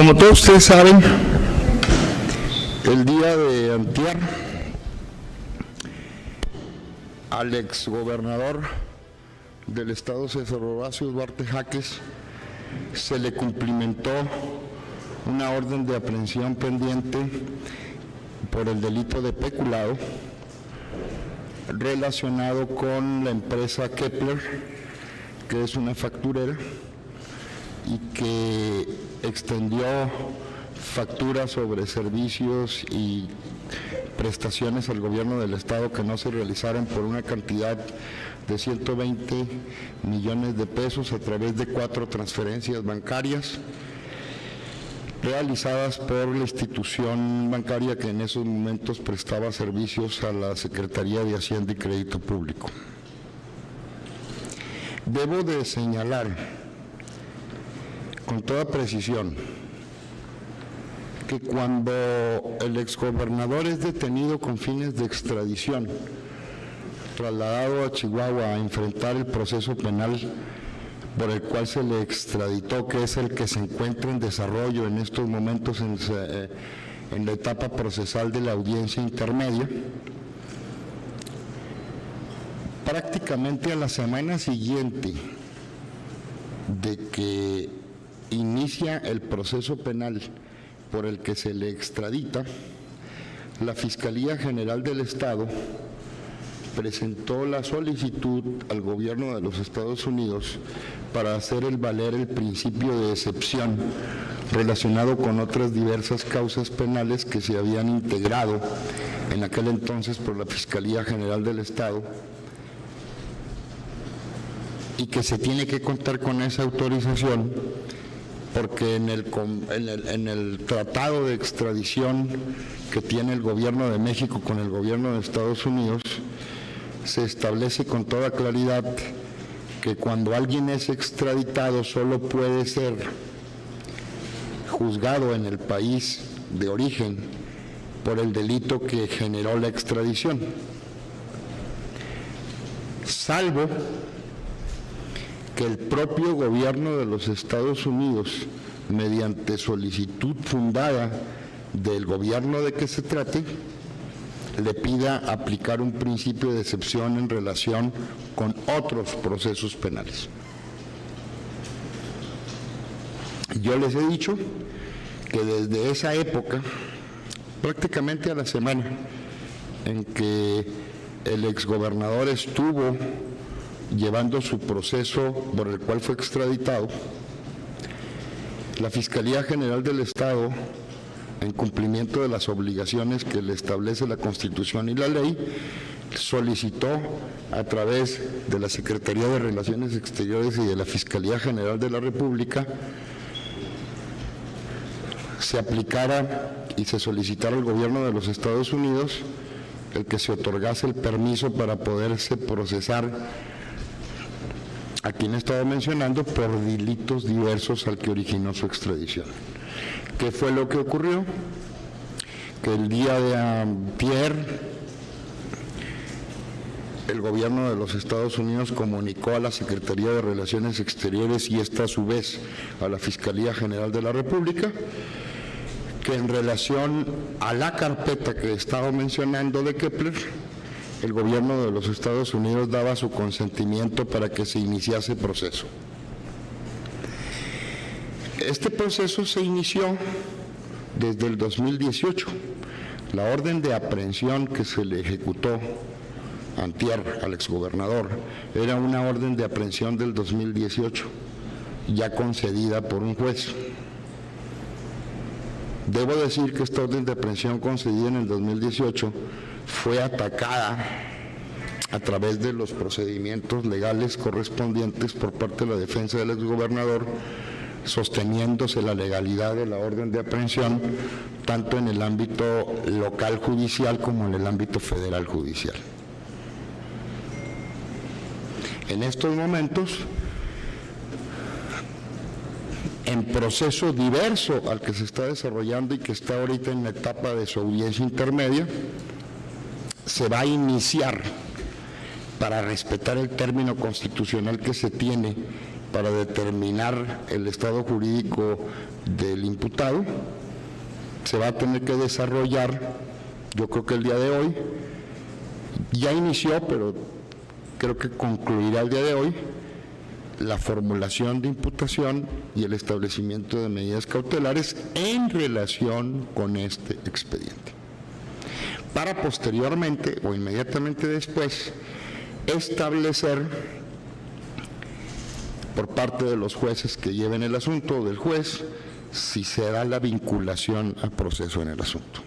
Como todos ustedes saben, el día de antier, al exgobernador del estado César Horacio Duarte Jaques se le cumplimentó una orden de aprehensión pendiente por el delito de peculado relacionado con la empresa Kepler, que es una facturera y que extendió facturas sobre servicios y prestaciones al gobierno del estado que no se realizaron por una cantidad de 120 millones de pesos a través de 4 transferencias bancarias realizadas por la institución bancaria que en esos momentos prestaba servicios a la Secretaría de Hacienda y Crédito Público. Debo de señalar con toda precisión que cuando el exgobernador es detenido con fines de extradición, trasladado a Chihuahua a enfrentar el proceso penal por el cual se le extraditó, que es el que se encuentra en desarrollo en estos momentos en la etapa procesal de la audiencia intermedia, prácticamente a la semana siguiente de que inicia el proceso penal por el que se le extradita, la Fiscalía General del Estado presentó la solicitud al gobierno de los Estados Unidos para hacer valer el principio de excepción relacionado con otras diversas causas penales que se habían integrado en aquel entonces por la Fiscalía General del Estado y que se tiene que contar con esa autorización porque en el tratado de extradición que tiene el gobierno de México con el gobierno de Estados Unidos se establece con toda claridad que cuando alguien es extraditado solo puede ser juzgado en el país de origen por el delito que generó la extradición, salvo que el propio gobierno de los Estados Unidos, mediante solicitud fundada del gobierno de que se trate, le pida aplicar un principio de excepción en relación con otros procesos penales. Yo les he dicho que desde esa época, prácticamente a la semana en que el exgobernador estuvo llevando su proceso por el cual fue extraditado, la Fiscalía General del Estado, en cumplimiento de las obligaciones que le establece la Constitución y la ley, solicitó a través de la Secretaría de Relaciones Exteriores y de la Fiscalía General de la República se aplicara y se solicitara al gobierno de los Estados Unidos el que se otorgase el permiso para poderse procesar a quien he estado mencionando por delitos diversos al que originó su extradición. ¿Qué fue lo que ocurrió? Que el día de antier el gobierno de los Estados Unidos comunicó a la Secretaría de Relaciones Exteriores y esta a su vez a la Fiscalía General de la República que en relación a la carpeta que estaba mencionando de Kepler, el gobierno de los Estados Unidos daba su consentimiento para que se iniciase proceso. Este proceso se inició desde el 2018. La orden de aprehensión que se le ejecutó antier al exgobernador era una orden de aprehensión del 2018, ya concedida por un juez. Debo decir que esta orden de aprehensión concedida en el 2018 fue atacada a través de los procedimientos legales correspondientes por parte de la defensa del exgobernador, sosteniéndose la legalidad de la orden de aprehensión tanto en el ámbito local judicial como en el ámbito federal judicial. En estos momentos, en proceso diverso al que se está desarrollando y que está ahorita en la etapa de su audiencia intermedia, se va a iniciar para respetar el término constitucional que se tiene para determinar el estado jurídico del imputado, se va a tener que desarrollar, yo creo que el día de hoy, ya inició, pero creo que concluirá el día de hoy, la formulación de imputación y el establecimiento de medidas cautelares en relación con este expediente, para posteriormente o inmediatamente después establecer por parte de los jueces que lleven el asunto o del juez si se da la vinculación al proceso en el asunto.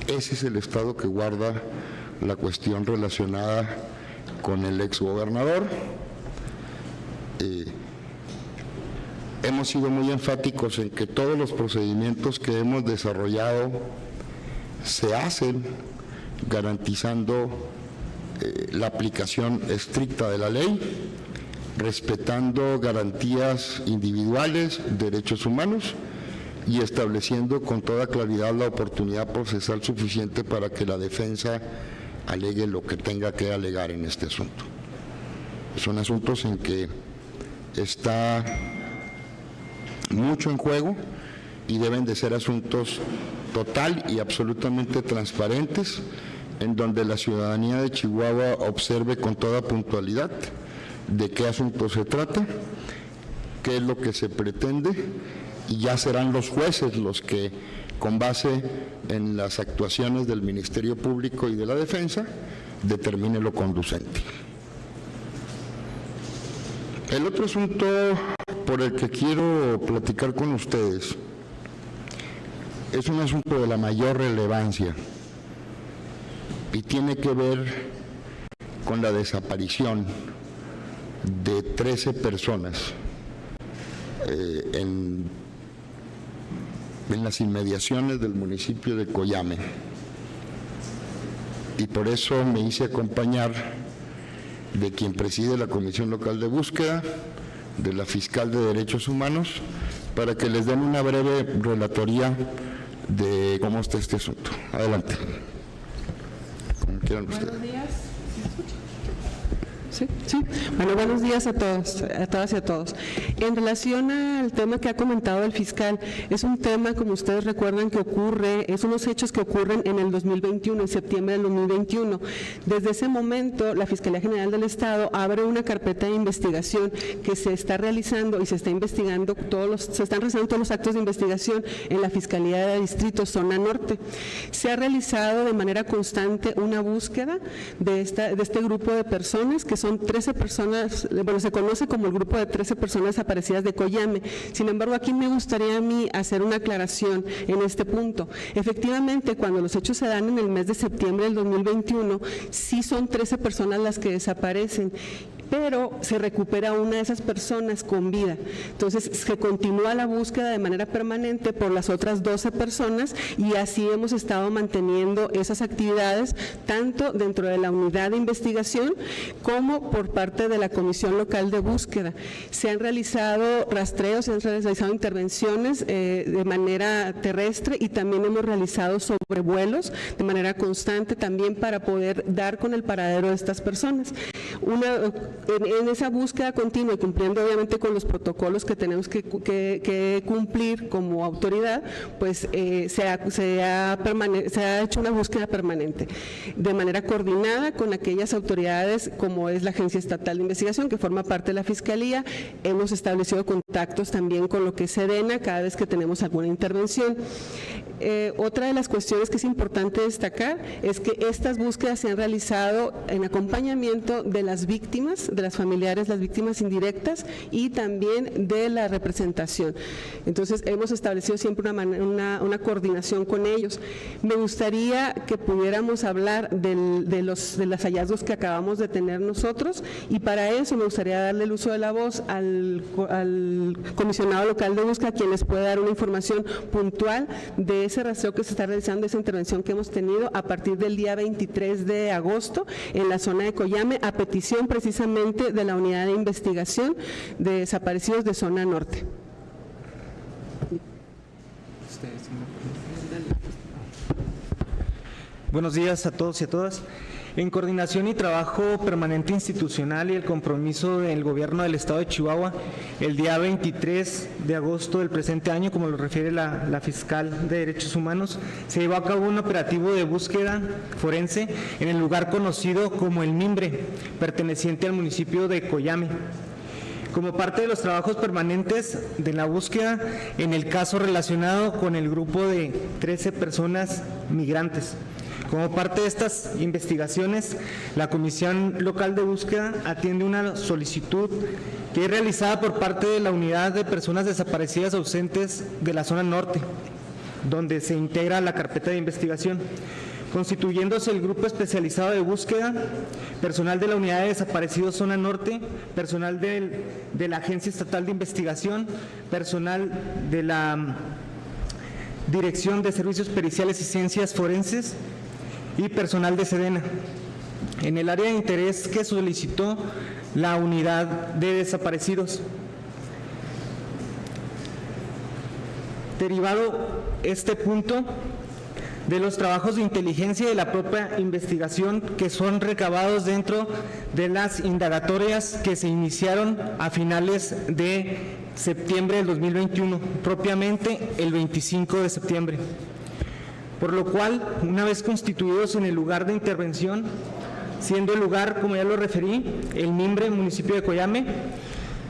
Ese es el estado que guarda la cuestión relacionada con el exgobernador. Hemos sido muy enfáticos en que todos los procedimientos que hemos desarrollado se hacen garantizando la aplicación estricta de la ley, respetando garantías individuales, derechos humanos y estableciendo con toda claridad la oportunidad procesal suficiente para que la defensa alegue lo que tenga que alegar en este asunto. Son asuntos en que está mucho en juego y deben de ser asuntos total y absolutamente transparentes, en donde la ciudadanía de Chihuahua observe con toda puntualidad de qué asunto se trata, qué es lo que se pretende, y ya serán los jueces los que, con base en las actuaciones del Ministerio Público y de la Defensa, determine lo conducente. El otro asunto por el que quiero platicar con ustedes es un asunto de la mayor relevancia y tiene que ver con la desaparición de 13 personas en las inmediaciones del municipio de Coyame. Y por eso me hice acompañar de quien preside la Comisión Local de Búsqueda, de la Fiscal de Derechos Humanos, para que les den una breve relatoría de cómo está este asunto. Adelante. Como quieran ustedes. Buenos días. Sí. Bueno, buenos días a todos, a todas y a todos. En relación al tema que ha comentado el fiscal, es un tema, como ustedes recuerdan, que ocurre, es unos hechos que ocurren en el 2021, en septiembre del 2021. Desde ese momento, la Fiscalía General del Estado abre una carpeta de investigación que se está realizando y se está investigando se están realizando todos los actos de investigación en la Fiscalía de Distrito Zona Norte. Se ha realizado de manera constante una búsqueda de este grupo de personas, que son 13 personas, bueno, se conoce como el grupo de 13 personas desaparecidas de Coyame. Sin embargo, aquí me gustaría a mí hacer una aclaración en este punto. Efectivamente, cuando los hechos se dan en el mes de septiembre del 2021, sí son 13 personas las que desaparecen, pero se recupera una de esas personas con vida. Entonces, se continúa la búsqueda de manera permanente por las otras 12 personas y así hemos estado manteniendo esas actividades tanto dentro de la unidad de investigación como por parte de la Comisión Local de Búsqueda. Se han realizado rastreos, se han realizado intervenciones de manera terrestre y también hemos realizado sobrevuelos de manera constante también para poder dar con el paradero de estas personas. En esa búsqueda continua y cumpliendo obviamente con los protocolos que tenemos que cumplir como autoridad, pues se ha hecho una búsqueda permanente de manera coordinada con aquellas autoridades como es la Agencia Estatal de Investigación, que forma parte de la Fiscalía. Hemos establecido contactos también con lo que es SEDENA cada vez que tenemos alguna intervención. Otra de las cuestiones que es importante destacar es que estas búsquedas se han realizado en acompañamiento de las víctimas, de las familiares, las víctimas indirectas y también de la representación. Entonces, hemos establecido siempre una coordinación con ellos. Me gustaría que pudiéramos hablar de los hallazgos que acabamos de tener nosotros y para eso me gustaría darle el uso de la voz al comisionado local de búsqueda, quien les puede dar una información puntual de ese rastreo que se está realizando, esa intervención que hemos tenido a partir del día 23 de agosto en la zona de Coyame, a petición precisamente de la Unidad de Investigación de Desaparecidos de Zona Norte. Buenos días a todos y a todas. En coordinación y trabajo permanente institucional y el compromiso del Gobierno del Estado de Chihuahua, el día 23 de agosto del presente año, como lo refiere la fiscal de Derechos Humanos, se llevó a cabo un operativo de búsqueda forense en el lugar conocido como El Mimbre, perteneciente al municipio de Coyame, como parte de los trabajos permanentes de la búsqueda en el caso relacionado con el grupo de 13 personas migrantes. Como parte de estas investigaciones, la Comisión Local de Búsqueda atiende una solicitud que es realizada por parte de la Unidad de Personas Desaparecidas Ausentes de la Zona Norte, donde se integra la carpeta de investigación, constituyéndose el grupo especializado de búsqueda, personal de la Unidad de Desaparecidos Zona Norte, personal de la Agencia Estatal de Investigación, personal de la Dirección de Servicios Periciales y Ciencias Forenses y personal de Sedena. En el área de interés que solicitó la Unidad de Desaparecidos. Derivado este punto de los trabajos de inteligencia y de la propia investigación que son recabados dentro de las indagatorias que se iniciaron a finales de septiembre del 2021, propiamente el 25 de septiembre. Por lo cual, una vez constituidos en el lugar de intervención, siendo el lugar, como ya lo referí, El Mimbre, municipio de Coyame,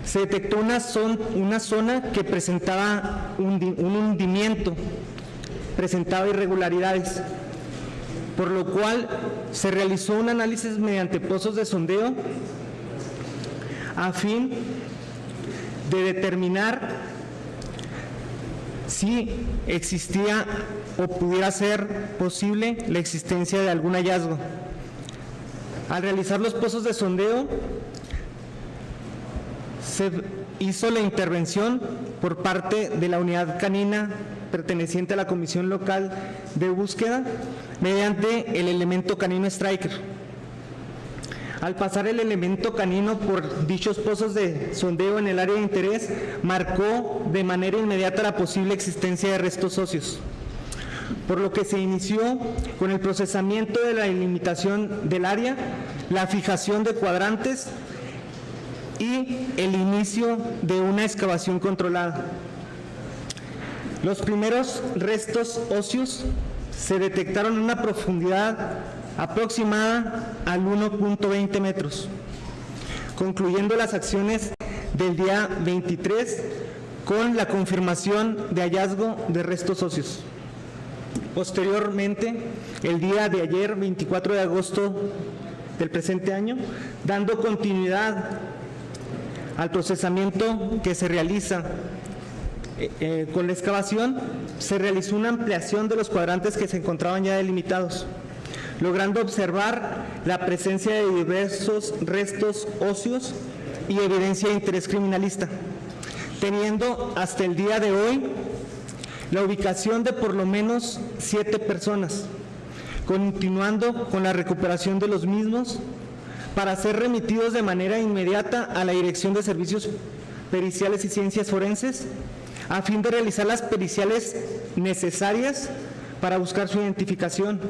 se detectó una zona que presentaba un hundimiento, presentaba irregularidades, por lo cual se realizó un análisis mediante pozos de sondeo a fin de determinar si existía o pudiera ser posible la existencia de algún hallazgo. Al realizar los pozos de sondeo, se hizo la intervención por parte de la unidad canina perteneciente a la Comisión Local de Búsqueda mediante el elemento canino Striker. Al pasar el elemento canino por dichos pozos de sondeo en el área de interés, marcó de manera inmediata la posible existencia de restos óseos, por lo que se inició con el procesamiento de la delimitación del área, la fijación de cuadrantes y el inicio de una excavación controlada. Los primeros restos óseos se detectaron en una profundidad aproximada al 1.20 metros, concluyendo las acciones del día 23 con la confirmación de hallazgo de restos óseos. Posteriormente, el día de ayer, 24 de agosto del presente año, dando continuidad al procesamiento que se realiza con la excavación, se realizó una ampliación de los cuadrantes que se encontraban ya delimitados, logrando observar la presencia de diversos restos óseos y evidencia de interés criminalista, teniendo hasta el día de hoy la ubicación de por lo menos 7 personas, continuando con la recuperación de los mismos para ser remitidos de manera inmediata a la Dirección de Servicios Periciales y Ciencias Forenses, a fin de realizar las periciales necesarias para buscar su identificación,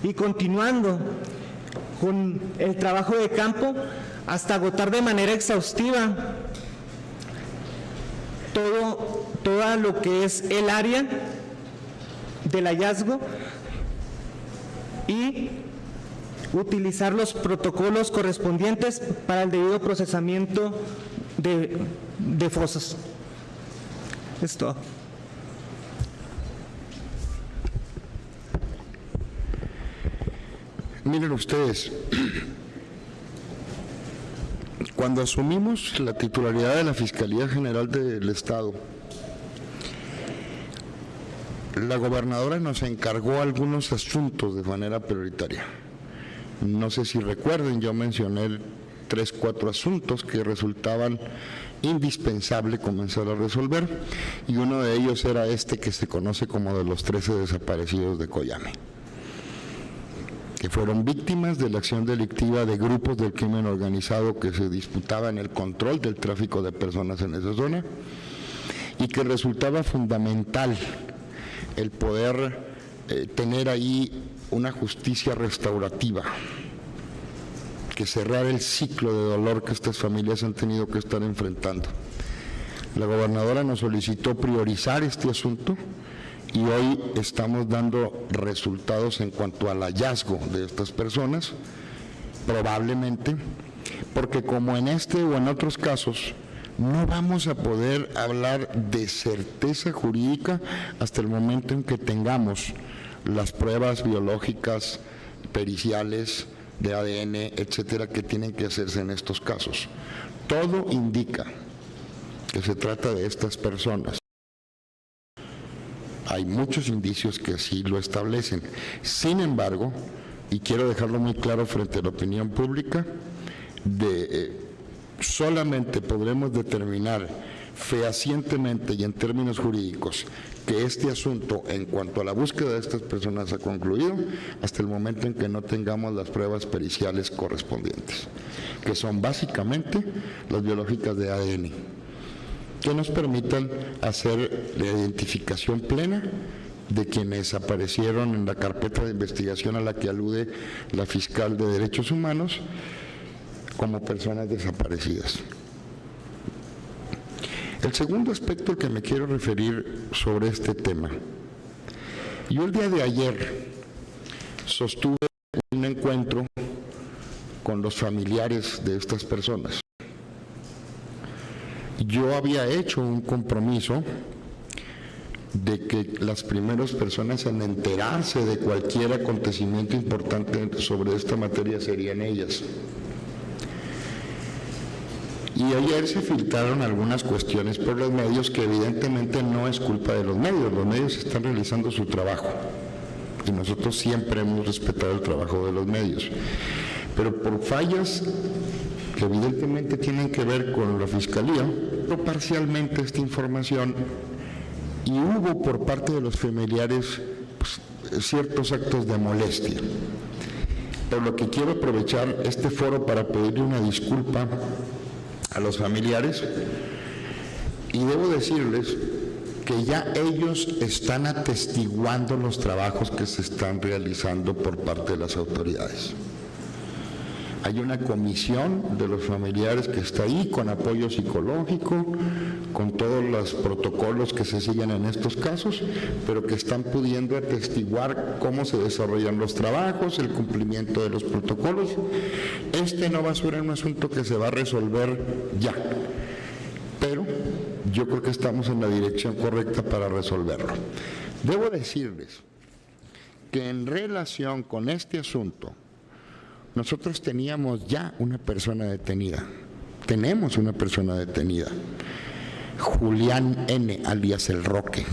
y continuando con el trabajo de campo hasta agotar de manera exhaustiva todo lo que es el área del hallazgo y utilizar los protocolos correspondientes para el debido procesamiento de fosas. Es todo. Miren ustedes, cuando asumimos la titularidad de la Fiscalía General del Estado, la gobernadora nos encargó algunos asuntos de manera prioritaria. No sé si recuerden, yo mencioné 3 o 4 asuntos que resultaban indispensable comenzar a resolver, y uno de ellos era este que se conoce como de los 13 desaparecidos de Coyame, que fueron víctimas de la acción delictiva de grupos del crimen organizado que se disputaban el control del tráfico de personas en esa zona, y que resultaba fundamental el poder tener ahí una justicia restaurativa que cerrar el ciclo de dolor que estas familias han tenido que estar enfrentando. La gobernadora nos solicitó priorizar este asunto y hoy estamos dando resultados en cuanto al hallazgo de estas personas, probablemente, porque como en este o en otros casos, no vamos a poder hablar de certeza jurídica hasta el momento en que tengamos las pruebas biológicas, periciales, de ADN, etcétera, que tienen que hacerse en estos casos. Todo indica que se trata de estas personas. Hay muchos indicios que así lo establecen. Sin embargo, y quiero dejarlo muy claro frente a la opinión pública, solamente podremos determinar fehacientemente y en términos jurídicos que este asunto en cuanto a la búsqueda de estas personas ha concluido hasta el momento en que no tengamos las pruebas periciales correspondientes, que son básicamente las biológicas de ADN, que nos permitan hacer la identificación plena de quienes aparecieron en la carpeta de investigación a la que alude la fiscal de Derechos Humanos como personas desaparecidas. El segundo aspecto al que me quiero referir sobre este tema. Yo el día de ayer sostuve un encuentro con los familiares de estas personas. Yo había hecho un compromiso de que las primeras personas en enterarse de cualquier acontecimiento importante sobre esta materia serían ellas. Y ayer se filtraron algunas cuestiones por los medios que evidentemente no es culpa de los medios están realizando su trabajo y nosotros siempre hemos respetado el trabajo de los medios, pero por fallas que evidentemente tienen que ver con la Fiscalía, pero parcialmente esta información y hubo por parte de los familiares ciertos actos de molestia. Por lo que quiero aprovechar este foro para pedirle una disculpa a los familiares y debo decirles que ya ellos están atestiguando los trabajos que se están realizando por parte de las autoridades. Hay una comisión de los familiares que está ahí con apoyo psicológico, con todos los protocolos que se siguen en estos casos, pero que están pudiendo atestiguar cómo se desarrollan los trabajos, el cumplimiento de los protocolos. Este no va a ser un asunto que se va a resolver ya, pero yo creo que estamos en la dirección correcta para resolverlo. Debo decirles que en relación con este asunto, nosotros teníamos ya una persona detenida, tenemos una persona detenida, Julián N., alias El Roque,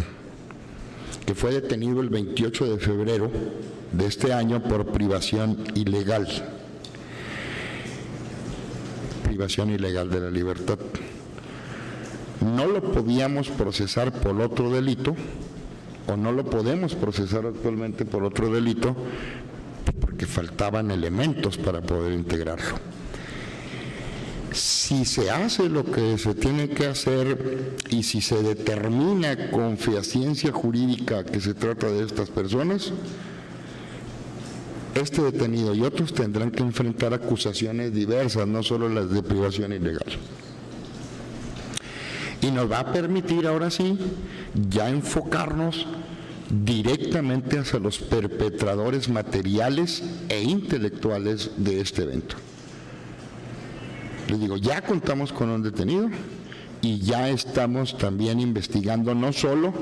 que fue detenido el 28 de febrero de este año por privación ilegal de la libertad. No lo podíamos procesar por otro delito, o no lo podemos procesar actualmente por otro delito, porque faltaban elementos para poder integrarlo. Si se hace lo que se tiene que hacer y si se determina con fehaciencia jurídica que se trata de estas personas, este detenido y otros tendrán que enfrentar acusaciones diversas, no solo las de privación ilegal. Y nos va a permitir ahora sí ya enfocarnos directamente hacia los perpetradores materiales e intelectuales de este evento. Les digo, ya contamos con un detenido y ya estamos también investigando. No solo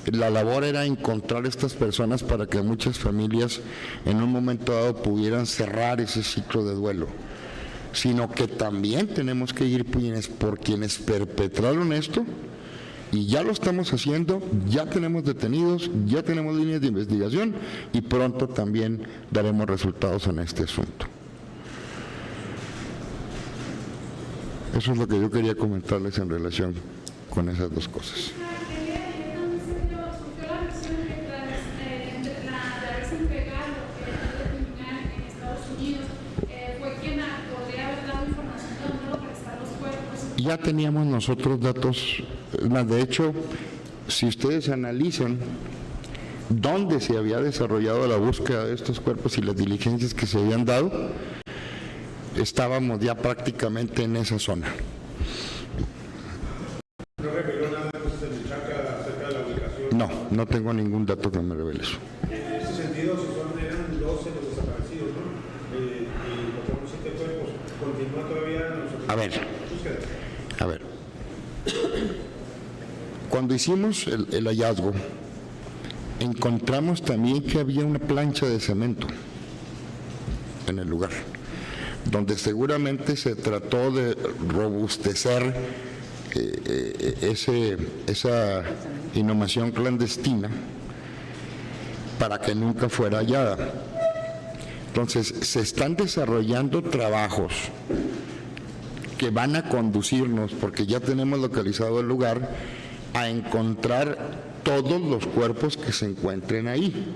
la labor era encontrar estas personas para que muchas familias en un momento dado pudieran cerrar ese ciclo de duelo, sino que también tenemos que ir por quienes perpetraron esto. Y ya lo estamos haciendo, ya tenemos detenidos, ya tenemos líneas de investigación y pronto también daremos resultados en este asunto. Eso es lo que yo quería comentarles en relación con esas dos cosas. Ya teníamos nosotros datos, de hecho, si ustedes analizan dónde se había desarrollado la búsqueda de estos cuerpos y las diligencias que se habían dado, estábamos ya prácticamente en esa zona. ¿No reveló nada entonces el Michaca acerca de la ubicación? No, no tengo ningún dato que me revele eso. En ese sentido, si eran 12 los desaparecidos, ¿no? Y encontramos 7 cuerpos, ¿continúa todavía nosotros? A ver. Cuando hicimos el hallazgo, encontramos también que había una plancha de cemento en el lugar, donde seguramente se trató de robustecer esa inhumación clandestina para que nunca fuera hallada. Entonces, se están desarrollando trabajos que van a conducirnos, porque ya tenemos localizado el lugar, a encontrar todos los cuerpos que se encuentren ahí.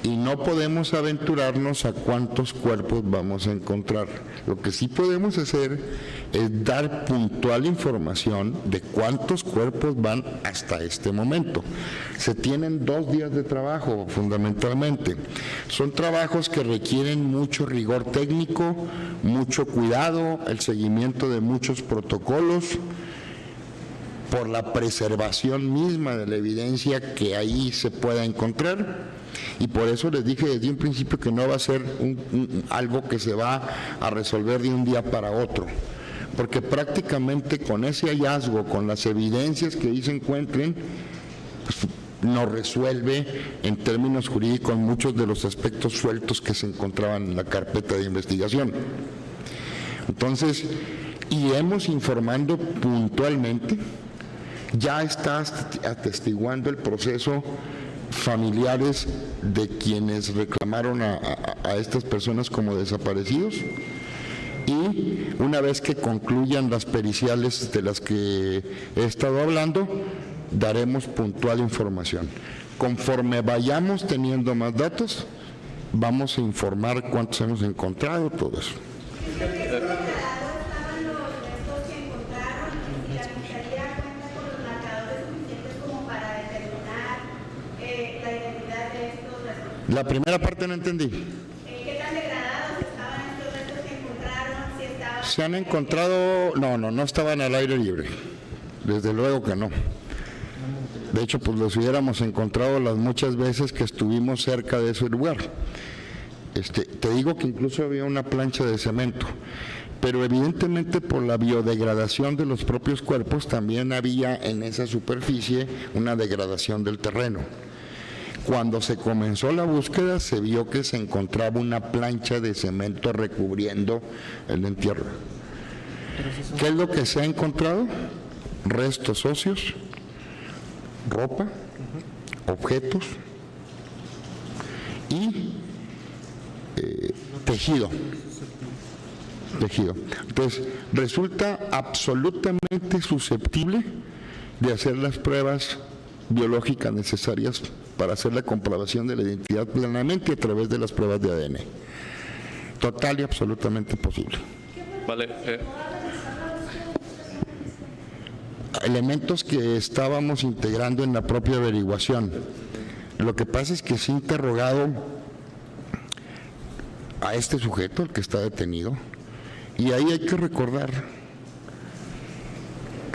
Y no podemos aventurarnos a cuántos cuerpos vamos a encontrar. Lo que sí podemos hacer es dar puntual información de cuántos cuerpos van hasta este momento. Se tienen 2 días de trabajo, fundamentalmente. Son trabajos que requieren mucho rigor técnico, mucho cuidado, el seguimiento de muchos protocolos, por la preservación misma de la evidencia que ahí se pueda encontrar. Y por eso les dije desde un principio que no va a ser algo que se va a resolver de un día para otro, porque prácticamente con ese hallazgo, con las evidencias que ahí se encuentren, pues, nos resuelve en términos jurídicos muchos de los aspectos sueltos que se encontraban en la carpeta de investigación. Entonces, iremos informando puntualmente. Ya está atestiguando el proceso familiares de quienes reclamaron a estas personas como desaparecidos, y una vez que concluyan las periciales de las que he estado hablando, daremos puntual información. Conforme vayamos teniendo más datos, vamos a informar cuántos hemos encontrado, todo eso. La primera parte no entendí. ¿Qué tan degradados estaban estos restos que encontraron? Si estaban... Se han encontrado, no estaban al aire libre, desde luego que no. De hecho, pues los hubiéramos encontrado las muchas veces que estuvimos cerca de ese lugar. Te digo que incluso había una plancha de cemento, pero evidentemente por la biodegradación de los propios cuerpos también había en esa superficie una degradación del terreno. Cuando se comenzó la búsqueda se vio que se encontraba una plancha de cemento recubriendo el entierro. ¿Qué es lo que se ha encontrado? Restos óseos, ropa, objetos y tejido. Entonces, resulta absolutamente susceptible de hacer las pruebas biológicas necesarias para hacer la comprobación de la identidad plenamente a través de las pruebas de ADN. Total y absolutamente posible. Vale. Elementos que estábamos integrando en la propia averiguación. Lo que pasa es que se ha interrogado a este sujeto, el que está detenido, y ahí hay que recordar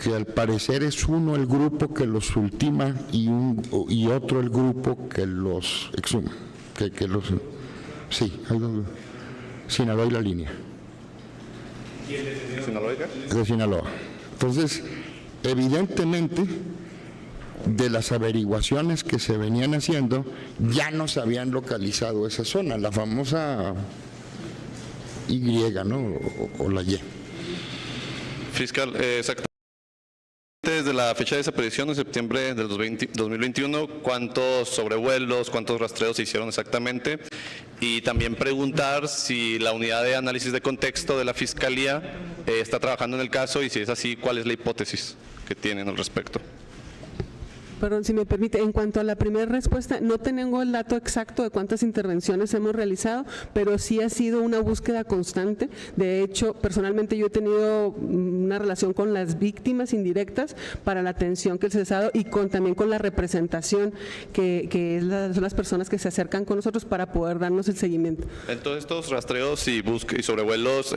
que al parecer es uno el grupo que los ultima y otro el grupo que los exhuma. Sí, hay dos. Sinaloa y La Línea. ¿Y el detenido sinaloica? De Sinaloa. Entonces, evidentemente, de las averiguaciones que se venían haciendo, ya nos habían localizado esa zona, la famosa Y, ¿no? O la Y. Fiscal, exactamente desde la fecha de desaparición de septiembre del 2021, ¿cuántos sobrevuelos, cuántos rastreos se hicieron exactamente? Y también preguntar si la unidad de análisis de contexto de la Fiscalía está trabajando en el caso, y si es así, ¿cuál es la hipótesis que tienen al respecto? Perdón, si me permite, en cuanto a la primera respuesta, no tengo el dato exacto de cuántas intervenciones hemos realizado, pero sí ha sido una búsqueda constante. De hecho, personalmente yo he tenido una relación con las víctimas indirectas para la atención que se les ha dado y también con la representación que son las personas que se acercan con nosotros para poder darnos el seguimiento. Entonces, estos rastreos y sobrevuelos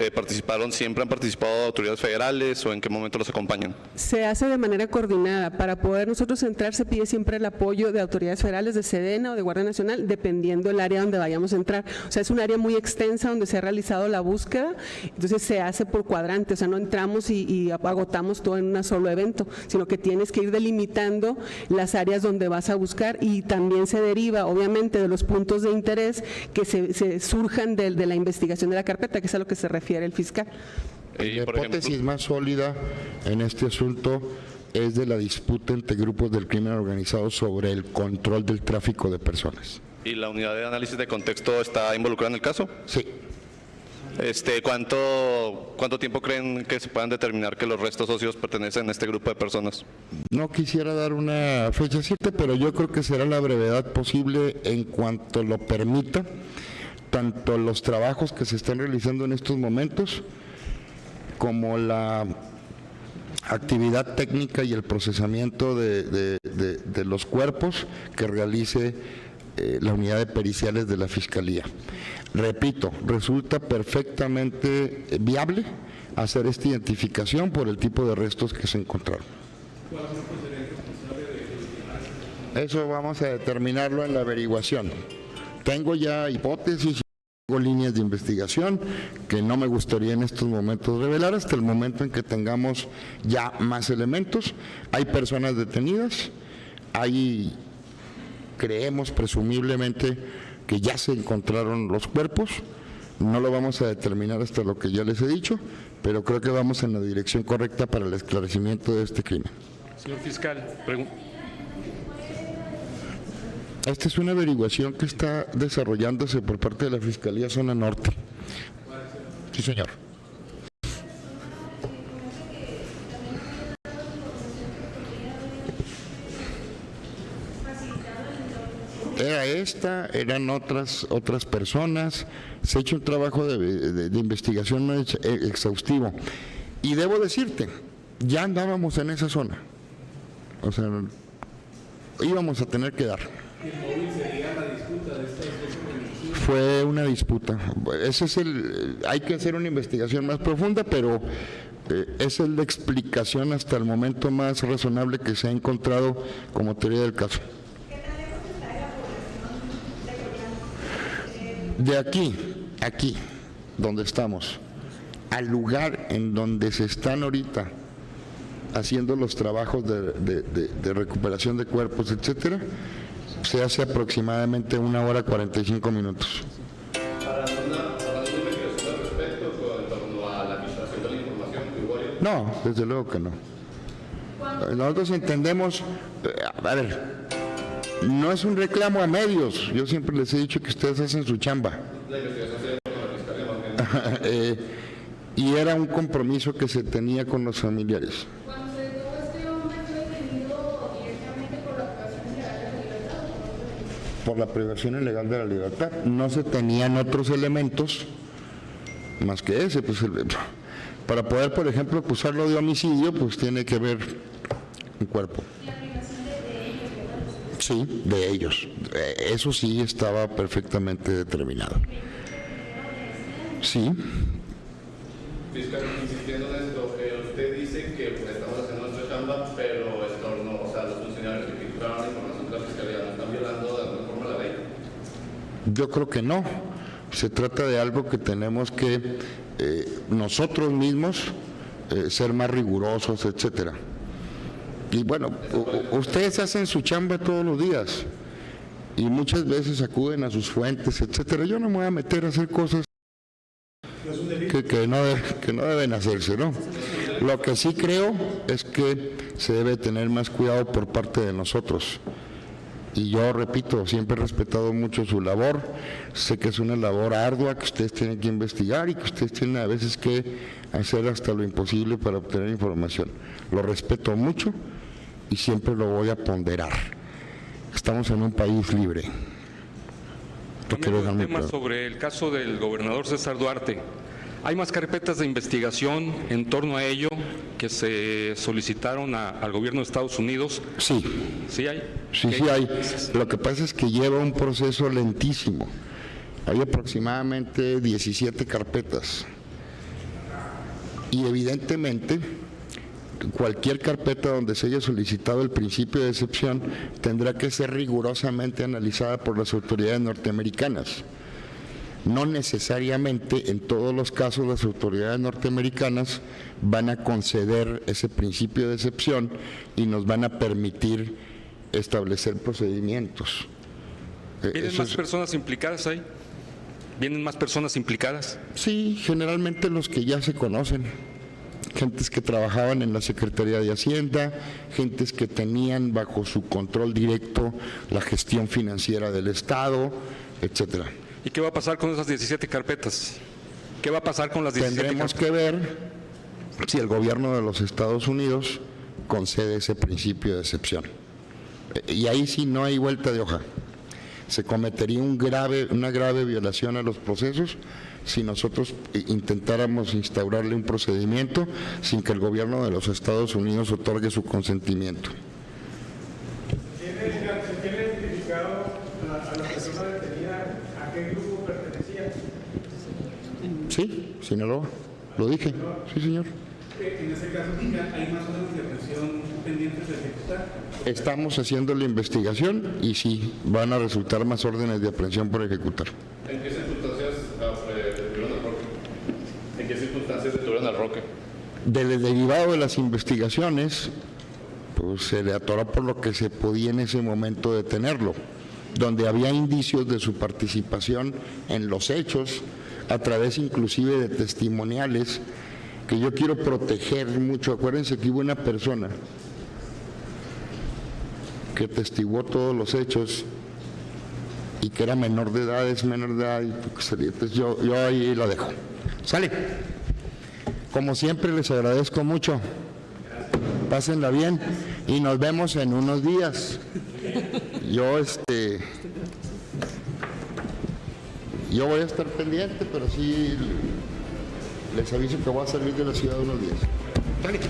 siempre han participado autoridades federales o en qué momento los acompañan? Se hace de manera coordinada. Para poder nosotros entrar se pide siempre el apoyo de autoridades federales, de Sedena o de Guardia Nacional, dependiendo del área donde vayamos a entrar. O sea, es un área muy extensa donde se ha realizado la búsqueda, entonces se hace por cuadrante, o sea, no entramos y agotamos todo en un solo evento, sino que tienes que ir delimitando las áreas donde vas a buscar y también se deriva, obviamente, de los puntos de interés que se surjan de la investigación de la carpeta, que es a lo que se refiere el fiscal. La hipótesis más sólida en este asunto es de la disputa entre grupos del crimen organizado sobre el control del tráfico de personas. ¿Y la unidad de análisis de contexto está involucrada en el caso? Sí. ¿Cuánto tiempo creen que se puedan determinar que los restos óseos pertenecen a este grupo de personas? No quisiera dar una fecha cierta, pero yo creo que será la brevedad posible en cuanto lo permita, tanto los trabajos que se están realizando en estos momentos como la actividad técnica y el procesamiento de los cuerpos que realice la unidad de periciales de la Fiscalía. Repito, resulta perfectamente viable hacer esta identificación por el tipo de restos que se encontraron. Eso vamos a determinarlo en la averiguación. Tengo ya hipótesis, tengo líneas de investigación que no me gustaría en estos momentos revelar hasta el momento en que tengamos ya más elementos. Hay personas detenidas, creemos presumiblemente que ya se encontraron los cuerpos, no lo vamos a determinar hasta lo que ya les he dicho, pero creo que vamos en la dirección correcta para el esclarecimiento de este crimen. Señor fiscal, Esta es una averiguación que está desarrollándose por parte de la Fiscalía Zona Norte. Sí, señor. Era esta, eran otras personas. Se ha hecho un trabajo de investigación muy exhaustivo. Y debo decirte, ya andábamos en esa zona. O sea, íbamos a tener que dar. Fue una disputa. Hay que hacer una investigación más profunda, pero esa es la explicación hasta el momento más razonable que se ha encontrado como teoría del caso. De aquí, donde estamos, al lugar en donde se están ahorita haciendo los trabajos de recuperación de cuerpos, etcétera, se hace aproximadamente 1 hora 45 minutos. ¿Para una investigación al respecto en torno a la filtración de la información que hubo ahí? No, desde luego que no. Nosotros entendemos, a ver, no es un reclamo a medios, yo siempre les he dicho que ustedes hacen su chamba. La investigación se dio con la Fiscalía más bien. Y era un compromiso que se tenía con los familiares. Cuando se detuvo este hombre, ¿fue detenido directamente por la privación ilegal de la libertad? Por la privación ilegal de la libertad. No se tenían otros elementos más que ese. Pues, para poder, por ejemplo, acusarlo de homicidio, pues tiene que haber un cuerpo. ¿La privación de ellos, verdad? Sí, de ellos. Eso sí estaba perfectamente determinado. Sí. Fiscal, insistiendo en esto, usted dice que estamos haciendo nuestra chamba, pero los funcionarios que filtraron la información de la Fiscalía no están violando de alguna forma la ley. Yo creo que no. Se trata de algo que tenemos que nosotros mismos ser más rigurosos, etcétera. Y bueno, ustedes hacen su chamba todos los días y muchas veces acuden a sus fuentes, etcétera. Yo no me voy a meter a hacer cosas que no deben hacerse, ¿no? Lo que sí creo es que se debe tener más cuidado por parte de nosotros. Y yo repito, siempre he respetado mucho su labor, sé que es una labor ardua que ustedes tienen que investigar y que ustedes tienen a veces que hacer hasta lo imposible para obtener información. Lo respeto mucho y siempre lo voy a ponderar. Estamos en un país libre. Lo quiero dejar Cambiando muy el tema claro. sobre el caso del gobernador César Duarte. ¿Hay más carpetas de investigación en torno a ello que se solicitaron al gobierno de Estados Unidos? Sí, ¿Sí hay? sí, ¿Qué? sí hay. Lo que pasa es que lleva un proceso lentísimo. Hay aproximadamente 17 carpetas. Y evidentemente, cualquier carpeta donde se haya solicitado el principio de excepción tendrá que ser rigurosamente analizada por las autoridades norteamericanas. No necesariamente en todos los casos las autoridades norteamericanas van a conceder ese principio de excepción y nos van a permitir establecer procedimientos. ¿Vienen Eso más es- personas implicadas ahí? ¿Vienen más personas implicadas? Sí, generalmente los que ya se conocen, gentes que trabajaban en la Secretaría de Hacienda, gentes que tenían bajo su control directo la gestión financiera del Estado, etcétera. ¿Y qué va a pasar con esas 17 carpetas? ¿Qué va a pasar con las 17 Tendremos carpetas? que ver si el gobierno de los Estados Unidos concede ese principio de excepción. Y ahí sí no hay vuelta de hoja. Se cometería una grave violación a los procesos si nosotros intentáramos instaurarle un procedimiento sin que el gobierno de los Estados Unidos otorgue su consentimiento. ¿Se tiene identificado a la persona detenida a qué grupo pertenecía? Sí, Sinaloa, lo dije, sí señor. En ese caso, ¿hay más órdenes de aprehensión pendientes de ejecutar? Estamos haciendo la investigación y sí, van a resultar más órdenes de aprehensión por ejecutar. ¿En qué circunstancias detuvieron al Roque? ¿En qué circunstancias detuvieron al Roque? Del derivado de las investigaciones, pues se le atoró por lo que se podía en ese momento detenerlo, donde había indicios de su participación en los hechos, a través inclusive de testimoniales, que yo quiero proteger mucho. Acuérdense que hubo una persona que testiguó todos los hechos y que era menor de edad, es menor de edad, y pues, entonces yo ahí la dejo. ¿Sale? Como siempre les agradezco mucho. Pásenla bien y nos vemos en unos días. Yo voy a estar pendiente, pero sí les aviso que voy a salir de la ciudad unos días. Dale.